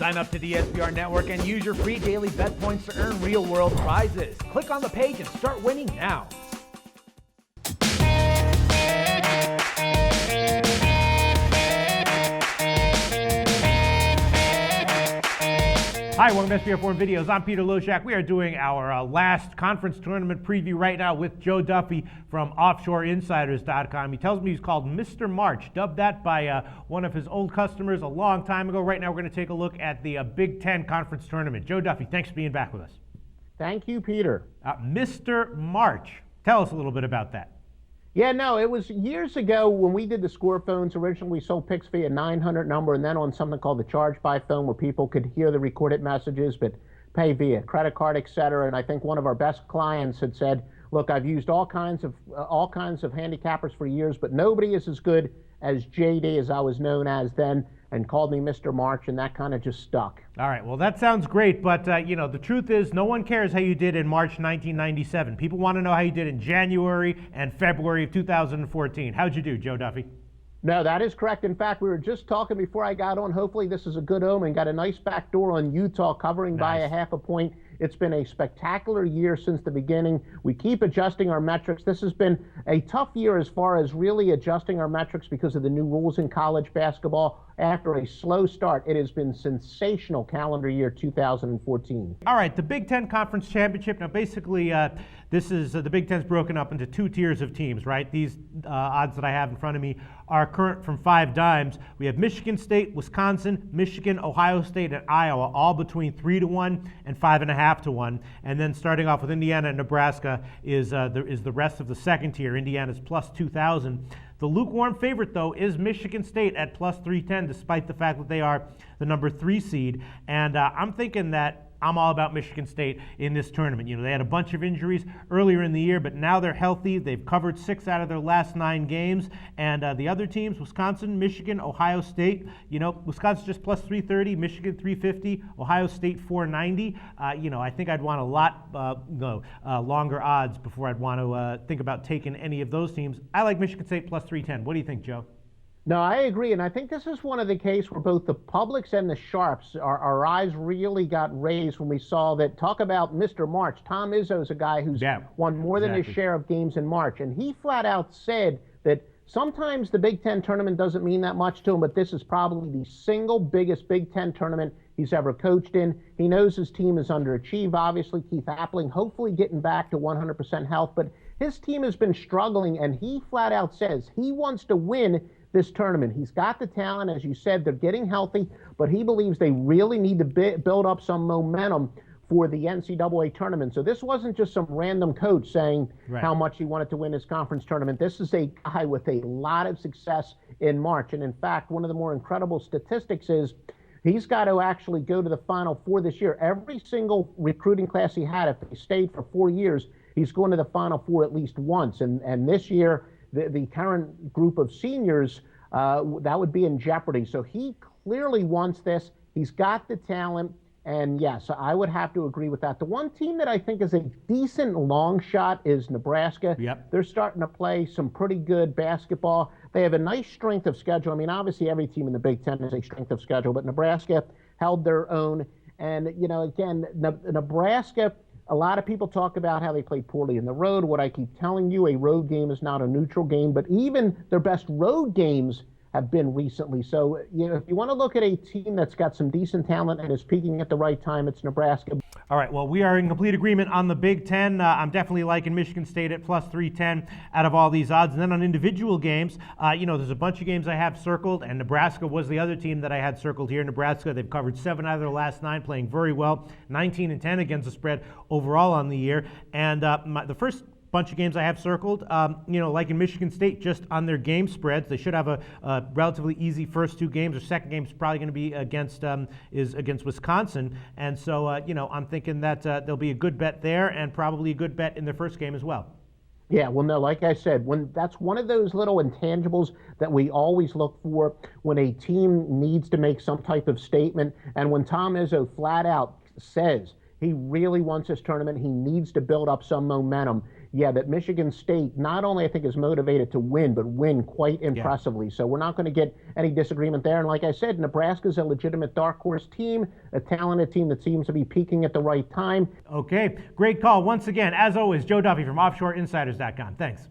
Sign up to the SBR Network and use your free daily bet points to earn real-world prizes. Click on the page and start winning now. Hi, welcome to SBR Foreign Videos. I'm Peter Loshak. We are doing our last conference tournament preview right now with Joe Duffy from OffshoreInsiders.com. He tells me he's called Mr. March, dubbed that by one of his old customers a long time ago. Right now we're going to take a look at the Big Ten Conference Tournament. Joe Duffy, thanks for being back with us. Thank you, Peter. Mr. March, tell us a little bit about that. Yeah, no, it was years ago when we did the score phones. Originally, we sold picks via 900 number and then on something called the charge by phone where people could hear the recorded messages but pay via credit card, etc. And I think one of our best clients had said, look, I've used all kinds of handicappers for years, but nobody is as good as JD, as I was known as then, and called me Mr. March, and that kind of just stuck. All right, well, that sounds great, but the truth is no one cares how you did in March 1997. People want to know how you did in January and February of 2014. How'd you do, Joe Duffy? No, that is correct. In fact, we were just talking before I got on. Hopefully this is a good omen. Got a nice backdoor on Utah, covering by a half a point. It's been a spectacular year since the beginning. We keep adjusting our metrics. This has been a tough year as far as really adjusting our metrics because of the new rules in college basketball. After a slow start, it has been sensational calendar year 2014. All right, the Big Ten Conference Championship. Now, basically, this is the Big Ten's broken up into two tiers of teams, right? These odds that I have in front of me are current from 5 dimes. We have Michigan State, Wisconsin, Michigan, Ohio State, and Iowa, all between 3-1 and 5.5-1. And then starting off with Indiana and Nebraska is the rest of the second tier. Indiana's plus 2,000. The lukewarm favorite, though, is Michigan State at plus 310, despite the fact that they are the number 3 seed. And I'm thinking that I'm all about Michigan State in this tournament. You know, they had a bunch of injuries earlier in the year, but now they're healthy. They've covered 6 out of their last 9 games. And the other teams, Wisconsin, Michigan, Ohio State, Wisconsin just plus 330, Michigan 350, Ohio State 490. I think I'd want a lot longer odds before I'd want to think about taking any of those teams. I like Michigan State plus 310. What do you think, Joe? No, I agree, and I think this is one of the cases where both the publics and the sharps, our eyes really got raised when we saw that. Talk about Mr. March. Tom Izzo's a guy who's won more than his share of games in March, and he flat out said that sometimes the Big Ten tournament doesn't mean that much to him, but this is probably the single biggest Big Ten tournament he's ever coached in. He knows his team is underachieved, obviously. Keith Appling hopefully getting back to 100% health, but his team has been struggling, and he flat out says he wants to win this tournament. He's got the talent, as you said, they're getting healthy, but he believes they really need to build up some momentum for the NCAA tournament. So this wasn't just some random coach saying how much he wanted to win his conference tournament. This is a guy with a lot of success in March. And in fact, one of the more incredible statistics is he's got to actually go to the Final Four this year. Every single recruiting class he had, if he stayed for 4 years, he's going to the Final Four at least once. And this year, the current group of seniors, that would be in jeopardy. So he clearly wants this. He's got the talent. And yes, I would have to agree with that. The one team that I think is a decent long shot is Nebraska. Yep. They're starting to play some pretty good basketball. They have a nice strength of schedule. I mean, obviously every team in the Big Ten has a strength of schedule, but Nebraska held their own. And, again, Nebraska, a lot of people talk about how they play poorly in the road. What I keep telling you, a road game is not a neutral game, but even their best road games have been recently. So, if you want to look at a team that's got some decent talent and is peaking at the right time, it's Nebraska. All right, well, we are in complete agreement on the Big Ten. I'm definitely liking Michigan State at plus 310 out of all these odds. And then on individual games, there's a bunch of games I have circled, and Nebraska was the other team that I had circled here. Nebraska, they've covered 7 out of their last 9, playing very well, 19-10 against the spread overall on the year. And the first bunch of games I have circled, like in Michigan State, just on their game spreads. They should have a relatively easy first 2 games. Their second game is probably going to be against Wisconsin. And so, I'm thinking that there'll be a good bet there and probably a good bet in their first game as well. Yeah, well, no, like I said, that's one of those little intangibles that we always look for when a team needs to make some type of statement. And when Tom Izzo flat out says he really wants this tournament, he needs to build up some momentum, yeah, that Michigan State not only I think is motivated to win, but win quite impressively. So we're not going to get any disagreement there. And like I said, Nebraska's a legitimate dark horse team, a talented team that seems to be peaking at the right time. Okay, great call once again. As always, Joe Duffy from OffshoreInsiders.com. Thanks.